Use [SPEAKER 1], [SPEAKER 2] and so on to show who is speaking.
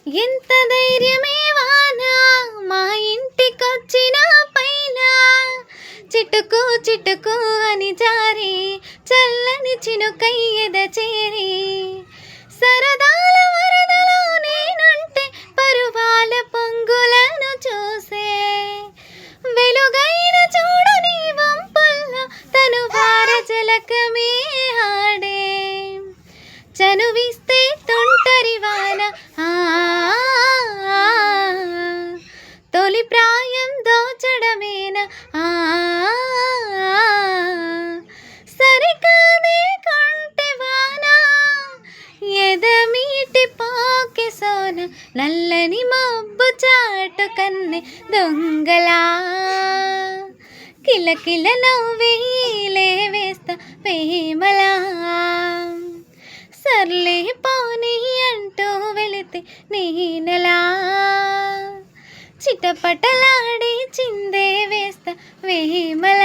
[SPEAKER 1] ఎంత ధైర్యమే వానా మా ఇంటికొచ్చిన పైన చిటుకు చిటుకు అని జారి చల్లని చినుకై ఎద చేరి సరదాల వరదలో నేనుంటే పరువాల పొంగులను చూసే వెలుగైన చూడని వంపుల్లో తను వార జలకమే ఆడే చనువిస్తే తొంటరి వాన తొలి ప్రాయం దోచడమేన సరికాదే కొంటె వాన ఎదమీటి పోకె సోన నల్లని మబ్బు చాటు కన్నె దొంగలా కిలకిల నవ్వేలే వేస్తా ప్రేమలా సర్లే పోనీ అంటూ వెళితే నేనలా చిటపటలాడి చిందే వేస్తా వేమలా.